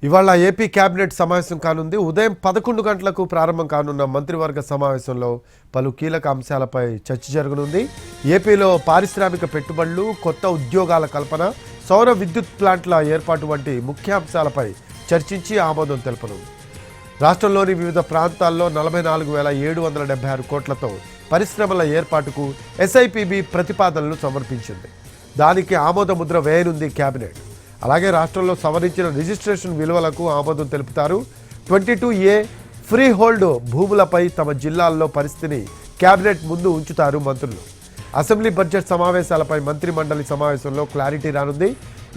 ఇవాళ AP cabinet సమావేశం కానుంది. ఉదయం 11 గంటలకు ప్రారంభం కానున్న మంత్రివర్గ సమావేశంలో పలు కీలక అంశాలపై చర్చ జరగనుంది. ఏపీలో పారిశ్రామిక పెట్టుబడులు, కొత్త ఉద్యోగాల కల్పన, సౌర విద్యుత్ ప్లాంట్ల ఏర్పాటు వంటి ముఖ్య అంశాలపై చర్చించి ఆమోదం తెలపనుంది. రాష్ట్రంలోని వివిధ ప్రాంతాల్లో 44,776 కోట్లతో పరిశ్రమల ఏర్పాటుకు ఎస్ఐపిబి ప్రతిపాదనలు సమర్పించింది. దానికి ఆమోద ముద్ర వేయనుంది కేబినెట్. అలాగే రాష్ట్రంలో సవరించిన రిజిస్ట్రేషన్ విలువలకు ఆమోదం తెలుపుతారు. 22A ఫ్రీ హోల్డ్ భూములపై తమ జిల్లాల్లో పరిస్థితిని కేబినెట్ ముందు ఉంచుతారు మంత్రులు. అసెంబ్లీ బడ్జెట్ సమావేశాలపై మంత్రి మండలి సమావేశంలో క్లారిటీ రానుంది.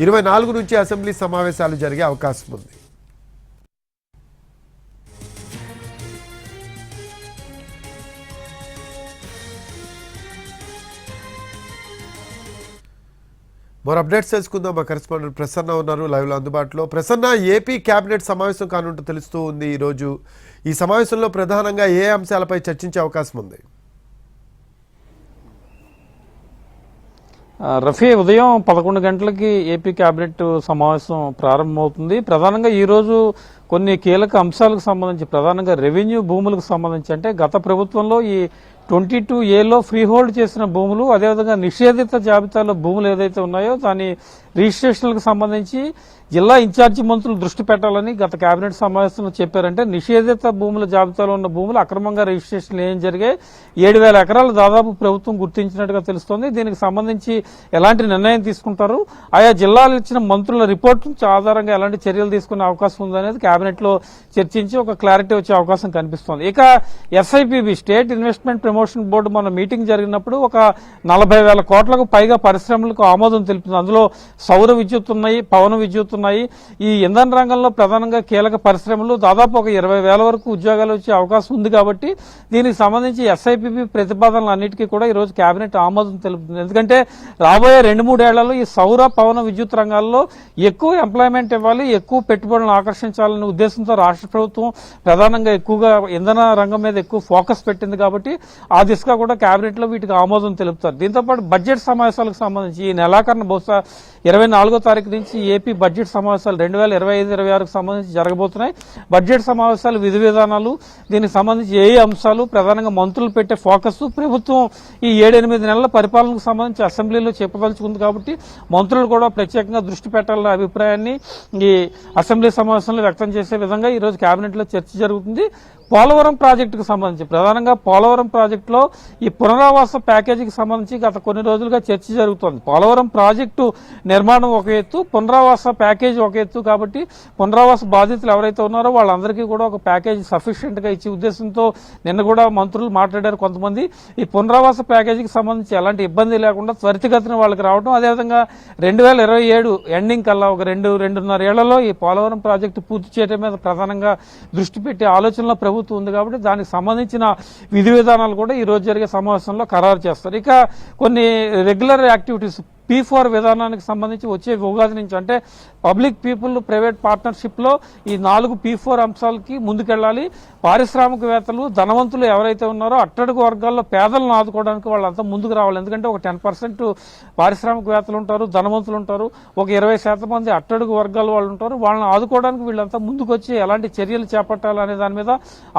24 నుంచి అసెంబ్లీ సమావేశాలు జరిగే అవకాశం ఉంది. మరో అప్డేట్స్ తెలుసుకుందాం. మా కరెస్పాండెంట్ ప్రసన్న ఉన్నారు లైవ్లో అందుబాటులో. ప్రసన్న, ఏపీ కేబినెట్ సమావేశం కానుంటూ తెలుస్తూ ఉంది ఈరోజు. ఈ సమావేశంలో ప్రధానంగా ఏ అంశాలపై చర్చించే అవకాశం ఉంది? రఫీ, ఉదయం 11 గంటలకి ఏపీ కేబినెట్ సమావేశం ప్రారంభమవుతుంది. ప్రధానంగా ఈరోజు కొన్ని కీలక అంశాలకు సంబంధించి, ప్రధానంగా రెవెన్యూ భూములకు సంబంధించి, అంటే గత ప్రభుత్వంలో ఈ 22Aలో ఫ్రీ హోల్డ్ చేసిన భూములు, అదేవిధంగా నిషేధిత జాబితాలో భూములు ఏదైతే ఉన్నాయో దాని రిజిస్ట్రేషన్లకు సంబంధించి జిల్లా ఇన్ఛార్జి మంత్రులు దృష్టి పెట్టాలని గత కేబినెట్ సమావేశంలో చెప్పారంటే, నిషేధిత భూముల జాబితాలో ఉన్న భూములు అక్రమంగా రిజిస్ట్రేషన్లు ఏం జరిగాయి, 7,000 ఎకరాలు దాదాపు ప్రభుత్వం గుర్తించినట్టుగా తెలుస్తోంది. దీనికి సంబంధించి ఎలాంటి నిర్ణయం తీసుకుంటారు, ఆయా జిల్లాలు ఇచ్చిన మంత్రుల రిపోర్టు ఆధారంగా ఎలాంటి చర్యలు తీసుకునే అవకాశం ఉందనేది కేబినెట్ లో చర్చించి ఒక క్లారిటీ వచ్చే అవకాశం కనిపిస్తోంది. ఇక SIPB state investment promotion board మన మీటింగ్ జరిగినప్పుడు ఒక 40,000 కోట్లకు పైగా పరిశ్రమలకు ఆమోదం తెలిపింది. అందులో సౌర విద్యుత్ ఉన్నాయి, పవన విద్యుత్ ఉన్నాయి. ఈ ఇంధన రంగంలో ప్రధానంగా కీలక పరిశ్రమలు దాదాపు ఒక 20,000 వరకు ఉద్యోగాలు వచ్చే అవకాశం ఉంది. కాబట్టి దీనికి సంబంధించి ఎస్ఐపిబి ప్రతిపాదనలు అన్నిటికీ కూడా ఈరోజు కేబినెట్ ఆమోదం తెలుపుతుంది. ఎందుకంటే రాబోయే 2-3 ఏళ్లలో ఈ సౌర పవన విద్యుత్ రంగాల్లో ఎక్కువ ఎంప్లాయ్మెంట్ ఇవ్వాలి, ఎక్కువ పెట్టుబడులను ఆకర్షించాలనే ఉద్దేశంతో రాష్ట్ర ప్రభుత్వం ప్రధానంగా ఎక్కువగా ఇంధన రంగం మీద ఎక్కువ ఫోకస్ పెట్టింది. కాబట్టి ఆ దిశగా కూడా కేబినెట్ లో వీటికి ఆమోదం తెలుపుతారు. దీంతో పాటు బడ్జెట్ సమావేశాలకు సంబంధించి ఈ నెలాఖరున బహుశా 24వ తారీఖు నుంచి ఏపీ బడ్జెట్ సమావేశాలు 2025-26కు సంబంధించి జరగబోతున్నాయి. బడ్జెట్ సమావేశాలు, విధి విధానాలు, దీనికి సంబంధించి ఏ అంశాలు, ప్రధానంగా మంత్రులు పెట్టే ఫోకస్, ప్రభుత్వం ఈ 7-8 నెలల పరిపాలనకు సంబంధించి అసెంబ్లీలో చెప్పదలుచుకుంది. కాబట్టి మంత్రులు కూడా ప్రత్యేకంగా దృష్టి పెట్టాలనే అభిప్రాయాన్ని ఈ అసెంబ్లీ సమావేశంలో వ్యక్తం చేసే విధంగా ఈరోజు కేబినెట్ లో చర్చ జరుగుతుంది. పోలవరం ప్రాజెక్టుకు సంబంధించి, ప్రధానంగా పోలవరం ప్రాజెక్టులో ఈ పునరావాస ప్యాకేజీకి సంబంధించి గత కొన్ని రోజులుగా చర్చ జరుగుతోంది. పోలవరం ప్రాజెక్టు నిర్మాణం ఒక ఎత్తు, పునరావాస ప్యాకేజీ ఒక ఎత్తు. కాబట్టి పునరావాస బాధితులు ఎవరైతే ఉన్నారో వాళ్ళందరికీ కూడా ఒక ప్యాకేజీ సఫిషియెంట్ గా ఇచ్చే ఉద్దేశంతో నిన్న కూడా మంత్రులు మాట్లాడారు. కొంతమంది ఈ పునరావాస ప్యాకేజీకి సంబంధించి ఎలాంటి ఇబ్బంది లేకుండా త్వరితగతిన వాళ్ళకి రావడం, అదేవిధంగా 2027 ఎండింగ్ కల్లా ఒక 2-2.5 ఏళ్లలో ఈ పోలవరం ప్రాజెక్టు పూర్తి చేయడం మీద ప్రధానంగా దృష్టి పెట్టే ఆలోచనలో ప్రభుత్వం ఉంది. కాబట్టి దానికి సంబంధించిన విధి విధానాలు కూడా ఈ రోజు జరిగే సమావేశంలో ఖరారు చేస్తారు. ఇక కొన్ని రెగ్యులర్ యాక్టివిటీస్ P4 విధానానికి సంబంధించి వచ్చే ఉగాది నుంచి, అంటే పబ్లిక్ పీపుల్ ప్రైవేట్ పార్ట్నర్షిప్ లో ఈ 4 P4 అంశాలకి ముందుకెళ్లాలి. పారిశ్రామికవేత్తలు, ధనవంతులు ఎవరైతే ఉన్నారో అట్టడుగు వర్గాల్లో పేదలను ఆదుకోవడానికి వాళ్ళంతా ముందుకు రావాలి. ఎందుకంటే ఒక 10% పారిశ్రామికవేత్తలు ఉంటారు, ధనవంతులు ఉంటారు, ఒక 20% మంది అట్టడుగు వర్గాల వాళ్ళు ఉంటారు. వాళ్ళని ఆదుకోవడానికి వీళ్ళంతా ముందుకు వచ్చి ఎలాంటి చర్యలు చేపట్టాలనే దాని మీద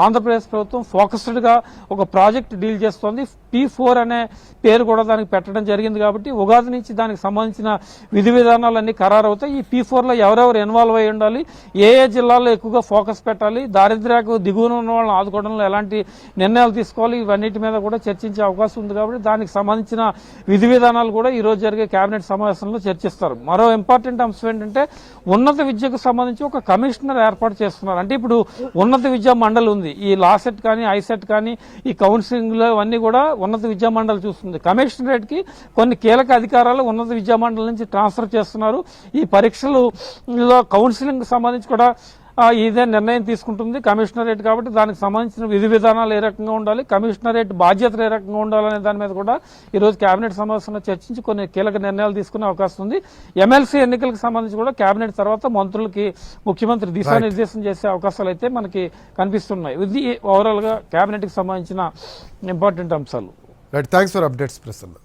ఆంధ్రప్రదేశ్ ప్రభుత్వం ఫోకస్డ్ గా ఒక ప్రాజెక్ట్ డీల్ చేస్తోంది. P4 అనే పేరు కూడా దానికి పెట్టడం జరిగింది. కాబట్టి ఉగాది నుంచి దానికి సంబంధించిన విధి విధానాలన్నీ ఖరారు అవుతాయి. ఈ P4లో ఎవరెవరు ఇన్వాల్వ్ అయి ఉండాలి, ఏ జిల్లాల్లో ఎక్కువగా ఫోకస్ పెట్టాలి, దారిద్ర్యకు దిగువన ఉన్న వాళ్ళని ఆదుకోవడంలో ఎలాంటి నిర్ణయాలు తీసుకోవాలి, ఇవన్నిటి మీద కూడా చర్చించే అవకాశం ఉంది. కాబట్టి దానికి సంబంధించిన విధి విధానాలు కూడా ఈ రోజు జరిగే కేబినెట్ సమావేశంలో చర్చిస్తారు. మరో ఇంపార్టెంట్ అంశం ఏంటంటే, ఉన్నత విద్యకు సంబంధించి ఒక కమిషనర్ ఏర్పాటు చేస్తున్నారు. అంటే ఇప్పుడు ఉన్నత విద్యా మండలి ఉంది, ఈ లాసెట్ కానీ ఐసెట్ కానీ ఈ కౌన్సిలింగ్ లో అన్ని కూడా ఉన్నత విద్యా మండలి చూస్తుంది. కమిషనరేట్ కి కొన్ని కీలక అధికారాలు ఉన్నత విద్యా మండలి నుంచి ట్రాన్స్ఫర్ చేస్తున్నారు. ఈ పరీక్షలు కౌన్సిలింగ్ సంబంధించి కూడా ఇదే నిర్ణయం తీసుకుంటుంది కమిషనరేట్. కాబట్టి దానికి సంబంధించిన విధి విధానాలు ఏ రకంగా ఉండాలి, కమిషనరేట్ బాధ్యతలు ఏ రకంగా ఉండాలనే దాని మీద కూడా ఈరోజు కేబినెట్ సమావేశంలో చర్చించి కొన్ని కీలక నిర్ణయాలు తీసుకునే అవకాశం ఉంది. ఎమ్మెల్సీ ఎన్నికలకు సంబంధించి కూడా కేబినెట్ తర్వాత మంత్రులకి ముఖ్యమంత్రి దిశానిర్దేశం చేసే అవకాశాలు అయితే మనకి కనిపిస్తున్నాయి. ఇది ఓవరాల్ గా కేబినెట్ కి సంబంధించిన ఇంపార్టెంట్ అంశాలు. Thanks for updates Prasanna.